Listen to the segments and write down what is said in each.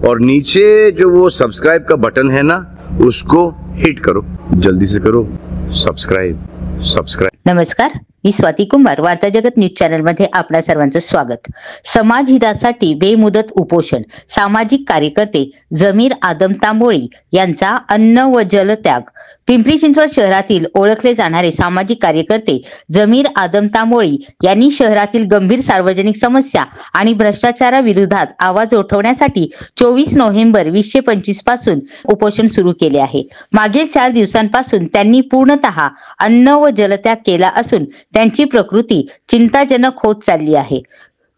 और नीचे जो वो सब्सक्राइब का बटन है ना, उसको हिट करो, जल्दी से करो सब्सक्राइब। नमस्कार, मी स्वाती कुंभार, वार्ता जगत न्यूज चॅनल मध्ये आपल्या सर्वांचं स्वागत। समाज हितासाठी बेमुदत उपोषण, सामाजिक कार्यकर्ते जमीर आदम तांबोळी यांचा अन्न व जल त्याग। पिंपरी चिंचवड शहरातील ओळखले जाणारे सामाजिक कार्यकर्ते जमीर आदम तांबोळी यांनी शहरातील गंभीर सार्वजनिक समस्या आणि भ्रष्टाचाराविरोधात आवाज उठवण्यासाठी 24 नोव्हेंबर 2025 पासून उपोषण सुरू केले आहे। मागील 4 दिवसांपासून त्यांनी पूर्णतः अन्न व जलत्याग केला असून त्यांची प्रकृती चिंताजनक होत चालली आहे।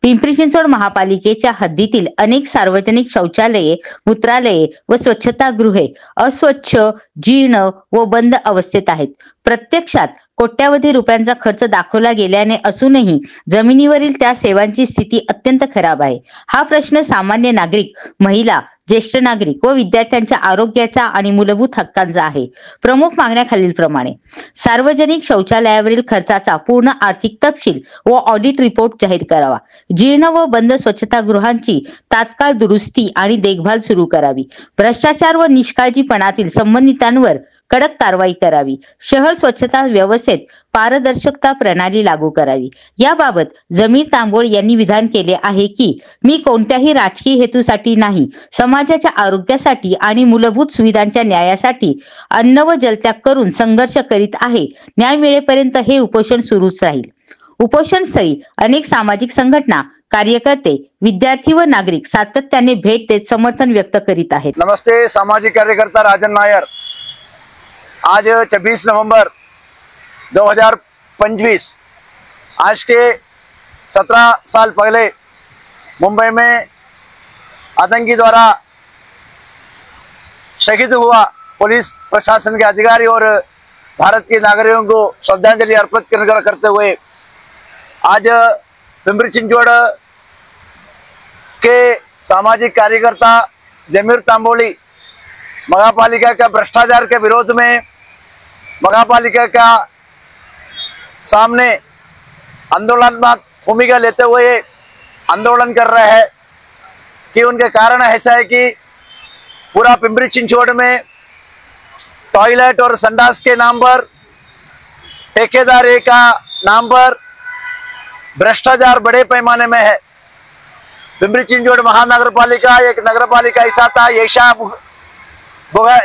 पिंपरी चिंचवड महापालिकेच्या हद्दीतील अनेक सार्वजनिक शौचालये, मूत्रालये व स्वच्छतागृहे अस्वच्छ, जीर्ण व बंद अवस्थेत आहेत। प्रत्यक्षात कोट्यावधी रुपयांचा खर्च दाखवला गेल्याने असूनही जमिनीवरील त्या सेवांची स्थिती अत्यंत खराब आहे। हा प्रश्न सामान्य नागरिक, महिला, ज्येष्ठ नागरिक व विद्यार्थ्यांच्या आरोग्याचा आणि मूलभूत हक्कांचा आहे। प्रमुख मागण्या खालीलप्रमाणे: सार्वजनिक शौचालयावरील खर्चाचा पूर्ण आर्थिक तपशील व ऑडिट रिपोर्ट जाहीर करावा। जीर्ण व बंद स्वच्छतागृहांची तात्काळ दुरुस्ती आणि देखभाल सुरू करावी। भ्रष्टाचार व निष्काळजीपणातील संबंधितांवर कडक कारवाई करावी। शहर स्वच्छता व्यवस्थेत पारदर्शकता प्रणाली लागू करावी। याबाबत जमीर तांबोळी यांनी विधान केले आहे की, मी कोणत्याही राजकीय हेतूसाठी नाही, समाजाच्या आरोग्यासाठी आणि मूलभूत सुविधांच्या न्यायासाठी अन्न व जलत्याग करून संघर्ष करीत आहे। न्याय मिळेपर्यंत हे उपोषण सुरूच राहील। उपोषण स्थळी अनेक सामाजिक संघटना, कार्यकर्ते, विद्यार्थी व नागरिक सातत्याने भेट देत समर्थन व्यक्त करीत आहेत। नमस्ते, सामाजिक कार्यकर्ता राजन नायर। आज 24 नवंबर 2025, आज के 17 साल पहले मुंबई में आतंकी द्वारा शहीद हुआ पुलिस प्रशासन के अधिकारी और भारत के नागरिकों को श्रद्धांजलि अर्पित करते हुए आज पिंपरी चिंचवड के सामाजिक कार्यकर्ता जमीर तांबोळी महापालिका का भ्रष्टाचार के विरोध में महापालिका का सामने आंदोलनात्मक भूमिका लेते हुए आंदोलन कर रहे हैं कि उनके कारण ऐसा है कि पूरा पिंपरी चिंचवड में टॉयलेट और संडास के नाम पर, ठेकेदारी का नाम पर भ्रष्टाचार बड़े पैमाने में है। पिंपरी चिंचवड महानगरपालिका एक नगरपालिका ऐसा था,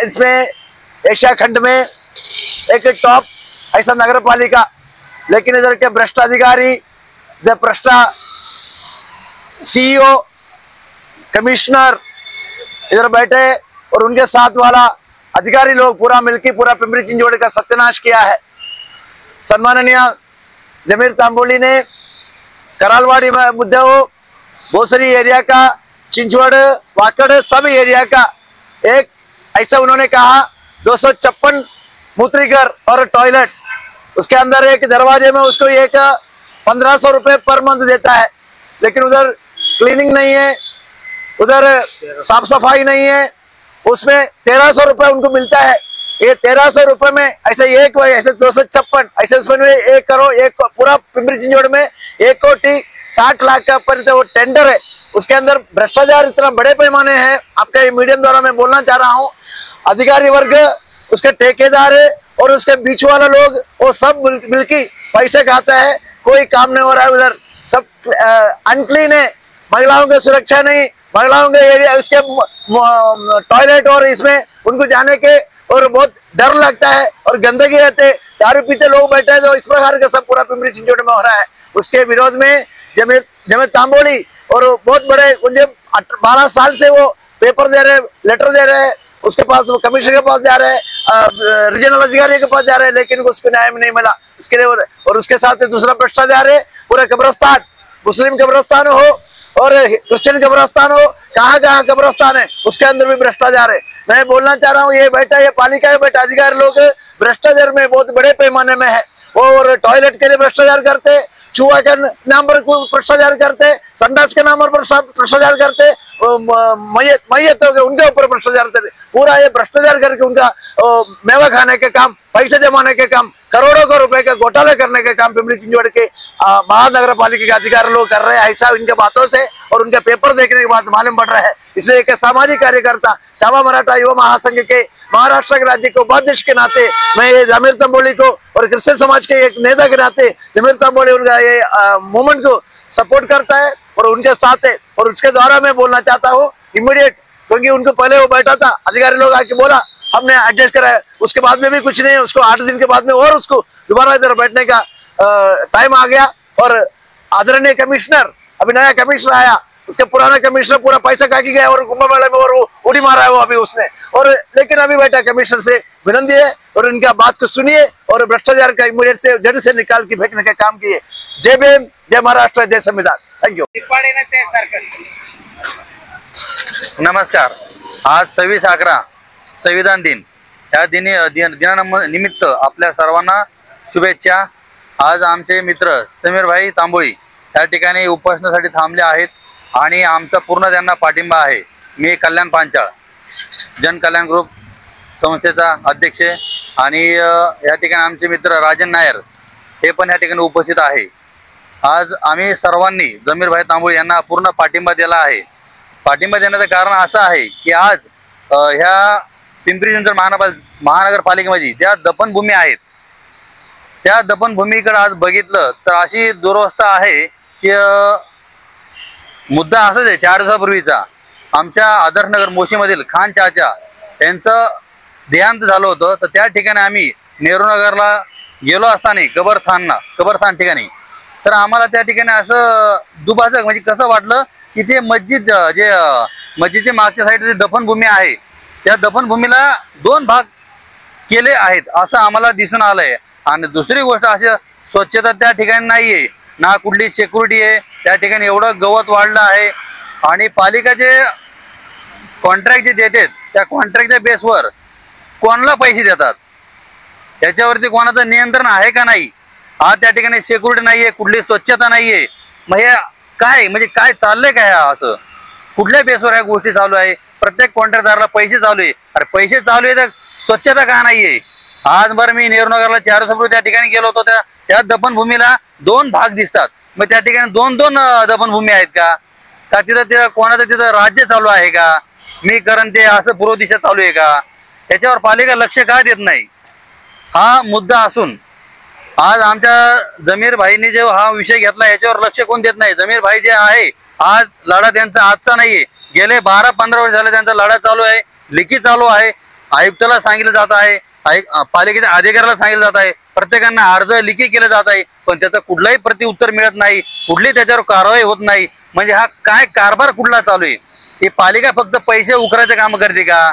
इसमें एशिया खंड में एक टॉप ऐसा नगरपालिका, लेकिन इधर के भ्रष्ट अधिकारी, सीईओ, कमिश्नर इधर बैठे और उनके साथ वाला अधिकारी लोग पूरा मिलकर पूरा पिंपरी चिंचवड का सत्यानाश किया है। सम्माननीय जमीर तांबोळी ने करालवाड़ी मुद्दे हो, भोसरी एरिया का, चिंचवड, वाकड़ सब एरिया का एक ऐसा उन्होंने कहा 256 मूत्रिकर और टॉयलेट, उसके अंदर एक दरवाजे में उसको एक 1500 रुपये पर मंथ देता है, लेकिन उधर क्लीनिंग नहीं है, उधर साफ सफाई नहीं है, उसमें 1300 रुपये उनको मिलता है। ये 1300 रुपये में ऐसे एक ऐसे 256 ऐसे उसमें 1 करोड़, एक पूरा पिंपरी चिंचवड में 1,60,00,000 का पर वो टेंडर है, उसके अंदर भ्रष्टाचार इतना बड़े पैमाने हैं। आपका ये मीडियम द्वारा मैं बोलना चाह रहा हूँ, अधिकारी वर्ग, उसके ठेकेदार और उसके बीच वाला लोग वो सब मिलकर पैसे खाते हैं, कोई काम नहीं हो रहा है। उधर सब अनक्लीन है, महिलाओं की सुरक्षा नहीं, महिलाओं के एरिया उसके टॉयलेट और इसमें उनको जाने के और बहुत डर लगता है और गंदगी रहते, दारू पीते लोग बैठे हैं, तो इस प्रकार का सब पूरा पिंपरी चिंचवड में हो रहा है। उसके विरोध में जमीर तांबोळी और बहुत बड़े 12 साल से वो पेपर दे रहे, लेटर दे रहे हैं, उसके पास वो कमिश्नर के पास जा रहे हैं, रीजनल अधिकारी के पास जा रहे हैं, लेकिन उसको न्याय नहीं मिला। उसके लिए और उसके साथ दूसरा भ्रष्टाचार है, पूरा कब्रस्तान, मुस्लिम कब्रस्तान हो और क्रिश्चियन कब्रस्तान हो, कहाँ कब्रस्तान है, उसके अंदर भी भ्रष्टाचार है। मैं बोलना चाह रहा हूँ, ये पालिका के बैठा अधिकारी लोग भ्रष्टाचार में बहुत बड़े पैमाने में है, और टॉयलेट के लिए भ्रष्टाचार करते, चूहा के नाम पर भ्रष्टाचार करते, संडास के नाम पर भ्रष्टाचार करते, मैयत हो गए उनके ऊपर भ्रष्टाचार करते। पूरा ये भ्रष्टाचार करके उनका मेवा खाने के काम, पैसे जमाने के काम, करोड़ों का रुपए का घोटाला करने के काम पिंपरी चिंचवड़ के महानगर पालिका के अधिकारी लोग कर रहे हैं। ऐसा इनके बातों से और उनके पेपर देखने के बाद मालूम पड़ रहा है। इसलिए एक सामाजिक कार्यकर्ता, चावा मराठा युवा महासंघ के महाराष्ट्र के राज्य के उपाध्यक्ष के नाते मैं ये जमीर तांबोली को और क्रिश्चियन समाज के एक नेता के नाते जमीर तांबोली उनका ये मूवमेंट को सपोर्ट करता है और उनके साथ है। और उसके द्वारा मैं बोलना चाहता हूँ इमीडिएट, क्योंकि उनको पहले वो बैठा था, अधिकारी लोग आके बोला हमने एडजस्ट कराया, उसके बाद में भी कुछ नहीं, उसको 8 दिन के बाद में और उसको दोबारा इधर बैठने का टाइम आ गया। और आदरणीय कमिश्नर, अभी नया कमिश्नर आया, उसके पुराना कमिश्नर पूरा पैसा काटी गया और कुंभ मेले में और वो उड़ी मारा है वो अभी उसने। और लेकिन अभी बैठा कमिश्नर से विनंती है और इनका बात को सुनिए और भ्रष्टाचार का इमीडिएट से जड़ से निकाल के फेंकने का काम किए। जय भीम, जय महाराष्ट्र, जय संविधान। Thank you. नमस्कार। आज 26/11 संविधान दिन, या दिनानिमित्त आपल्या सर्वांना शुभेच्छा। आज आमचे मित्र समीर भाई तांबोळी या ठिकाणी उपोषणासाठी थांबले आहेत आणि आमचा पूर्ण त्यांना पाठिंबा आहे। मी कल्याण पांचाळ जनकल्याण ग्रुप संस्थेचा अध्यक्ष आणि या ठिकाणी आमचे मित्र राजन नायर हे पण या ठिकाणी उपस्थित आहे। आज आम्ही सर्वांनी जमीर भाई तांबोळी यांना पूर्ण पाठिंबा दिला आहे। पाठिंबा देण्याचं कारण असं आहे की आज ह्या पिंपरी चिंचवड महानगरपालिकेमध्ये ज्या दफनभूमी आहेत त्या दफनभूमीकडे आज बघितलं तर अशी दुरवस्था आहे की मुद्दा असाच आहे। 4 दिवसापूर्वीचा आमच्या आदर्शनगर मोशीमधील खान चाचा यांचं देहांत झालं होतं, तर त्या ठिकाणी आम्ही नेहरूनगरला गेलो असताना कबरस्थान ठिकाणी तर आम्हाला त्या ठिकाणी असं दुभाजक म्हणजे कसं वाटलं की ते मस्जिदच्या मागच्या साईडची दफनभूमी आहे त्या दफनभूमीला 2 भाग केले आहेत असं आम्हाला दिसून आलंय। आणि दुसरी गोष्ट अशी स्वच्छता त्या ठिकाणी नाहीये, ना कुठली सिक्युरिटी आहे, त्या ठिकाणी एवढं गवत वाढलं आहे आणि पालिका जे कॉन्ट्रॅक्ट जे देतात त्या कॉन्ट्रॅक्टच्या बेसवर कोणाला पैसे देतात याच्यावरती कोणाचं नियंत्रण आहे का नाही। आज त्या ठिकाणी सिक्युरिटी नाहीये, कुठली स्वच्छता नाहीये, मग हे काय म्हणजे काय चाललंय काय असं कुठल्या बेसवर ह्या गोष्टी चालू आहे। प्रत्येक कॉन्ट्रॅक्टदाराला पैसे चालू आहे, अरे पैसे चालू आहे तर स्वच्छता का नाहीये। आज बरं मी नेहरूनगरला 4 दिवसापूर्वी त्या ठिकाणी गेलो होतो, त्या दफनभूमीला 2 भाग दिसतात, मग त्या ठिकाणी 2 दफनभूमी आहेत का तिथं कोणाचं तिथं राज्य चालू आहे का, मी कारण ते असं पूर्व दिशा चालू आहे का, याच्यावर पालिका लक्ष का देत नाही हा मुद्दा असून आज आमच्या जमीर भाईंनी जो हा विषय घेतला याच्यावर लक्ष कोण देत नाही। जमीर भाई जे आहे आज लढा त्यांचा आजचा नाहीये, गेले 12-15 वर्ष झाले त्यांचा लढा चालू आहे, लिखित चालू आहे, आयुक्ताला सांगितलं जात आहे, पालिकेच्या अधिकाऱ्याला सांगितलं जात आहे, प्रत्येकांना अर्ज लिखी केले जात आहे, पण त्याचं कुठलाही प्रत्युत्तर मिळत नाही, कुठली त्याच्यावर कारवाई होत नाही। म्हणजे हा काय कारभार कुठला चालू आहे। ही पालिका फक्त पैसे उकरायचे काम करते का,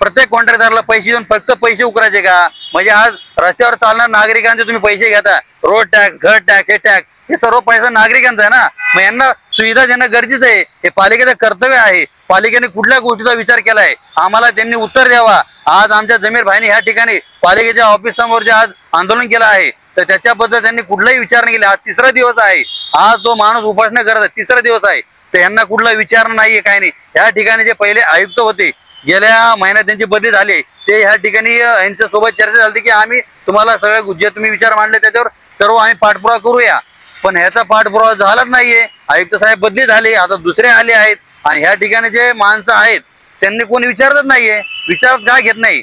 प्रत्येक कॉन्ट्रॅक्टरला पैसे देऊन फक्त पैसे उकरायचे का। म्हणजे आज रस्त्यावर चालणार नागरिकांचे तुम्ही पैसे घेता, रोड टॅक्स, घर टॅक्स, हे टॅक्स, हे सर्व पैसा नागरिकांचा आहे ना, मग यांना सुविधा देणं गरजेचं आहे, हे पालिकेचं कर्तव्य आहे। पालिकेने कुठल्या गोष्टीचा विचार केलाय आम्हाला त्यांनी उत्तर द्यावा। आज आमच्या जमीर भाईने ह्या ठिकाणी पालिकेच्या ऑफिस समोर जे आज आंदोलन केलं आहे तर त्याच्याबद्दल त्यांनी कुठलाही विचार नाही केला। आज 3रा दिवस आहे, आज तो माणूस उपासना करत आहे, 3रा दिवस आहे, तर यांना कुठला विचार नाहीये, काही नाही। ह्या ठिकाणी जे पहिले आयुक्त होते गेल्या महिन्यात त्यांची बदली झाली, ते ह्या ठिकाणी यांच्या सोबत चर्चा झाली की आम्ही तुम्हाला सगळं जे तुम्ही विचार मांडले त्याच्यावर सर्व आम्ही पाठपुरावा करूया, पण ह्याचा पाठपुरावा झालाच नाहीये। आयुक्त साहेब बदली झाले, आता दुसरे आले आहेत आणि ह्या ठिकाणी जे माणसं आहेत त्यांनी कोणी विचारतच नाहीये, विचार का घेत नाही।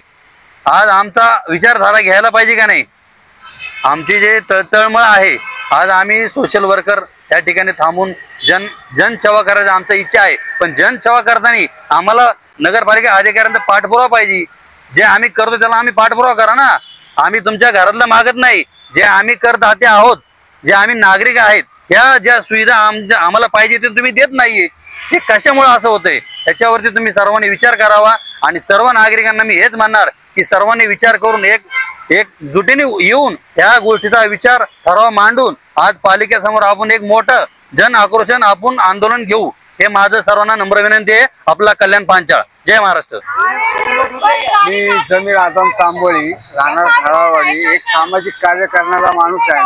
आज आमचा विचारधारा घ्यायला पाहिजे का नाही। आमची जे तळमळ आहे, आज आम्ही सोशल वर्कर त्या ठिकाणी थांबून जनसेवा करायची आमची इच्छा आहे, पण जनसेवा करताना आम्हाला नगरपालिका अधिकाऱ्यांचा पाठपुरावा पाहिजे। जे आम्ही करतो त्याला आम्ही पाठपुरावा करा ना, आम्ही तुमच्या घरातला मागत नाही, जे आम्ही करत आहोत, जे आम्ही नागरिक आहेत, ह्या ज्या सुविधा आम्हाला पाहिजे ते तुम्ही देत नाहीये, हे कशामुळे असं होतंय त्याच्यावरती तुम्ही सर्वांनी विचार करावा। आणि सर्व नागरिकांना मी हेच म्हणणार की सर्वांनी विचार करून एक जुटीने येऊन ह्या गोष्टीचा विचार ठराव मांडून आज पालिकेसमोर आपण एक मोठं जन आक्रोशन आपण आंदोलन घेऊ, हे माझं सर्वांना नम्र विनंती आहे। आपला कल्याण पांचाळ, जय महाराष्ट्र। मी जमीर आदम तांबोळी, राहणार खरावाडी, एक सामाजिक कार्य करणारा माणूस आहे।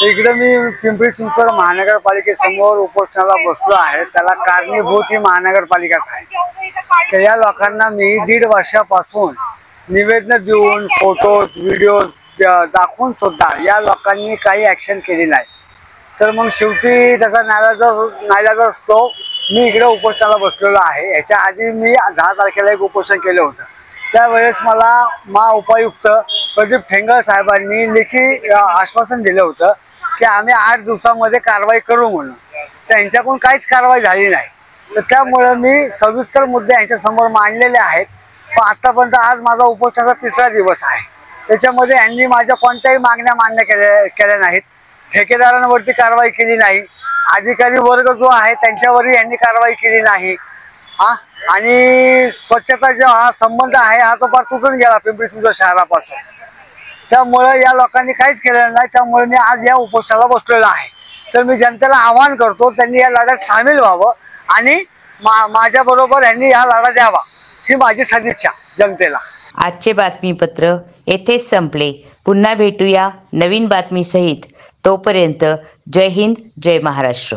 इकडे मी पिंपरी चिंचवड महानगरपालिकेसमोर उपोषणाला बसलो आहे. त्याला कारणीभूत ही महानगरपालिकाच आहे. तर या लोकांना मी 1.5 वर्षापासून निवेदन देऊन फोटोज व्हिडिओज दाखवून सुद्धा या लोकांनी काही ॲक्शन केली नाही. तर मग शेवटी त्याचा नाईलाज असतो. मी इकडे उपोषणाला बसलेलो आहे. याच्या आधी मी 10 तारखेला एक उपोषण केलं होतं. त्यावेळेस मला उपायुक्त प्रदीप ठेंगळ साहेबांनी लेखी आश्वासन दिलं होतं की आम्ही 8 दिवसामध्ये कारवाई करू म्हणून. त्यांच्याकडून काहीच कारवाई झाली नाही. तर त्यामुळे मी सविस्तर मुद्दे यांच्यासमोर मांडलेले आहेत. पण आतापर्यंत आज माझा उपोषणाचा 3रा दिवस आहे. त्याच्यामध्ये यांनी माझ्या कोणत्याही मागण्या मान्य केल्या नाहीत. ठेकेदारांवरती कारवाई केली नाही. अधिकारी वर्ग जो आहे त्यांच्यावरही यांनी कारवाई केली नाही. आणि स्वच्छता जो हा संबंध आहे हा तो फार तुटून गेला पिंपरी चिंचवड शहरापासून. त्यामुळे या लोकांनी काहीच केलेलं नाही. त्यामुळे मी आज या उपोषणाला बसलेलो आहे. तर मी जनतेला आवाहन करतो त्यांनी या लढ्यात सामील व्हावं आणि माझ्याबरोबर यांनी हा लढा द्यावा ही माझी सदिच्छा जनतेला. आजचे बातमीपत्र येथेच संपले. पुन्हा भेटूया नवीन बातमीसहित. तोपर्यंत जय हिंद, जय महाराष्ट्र.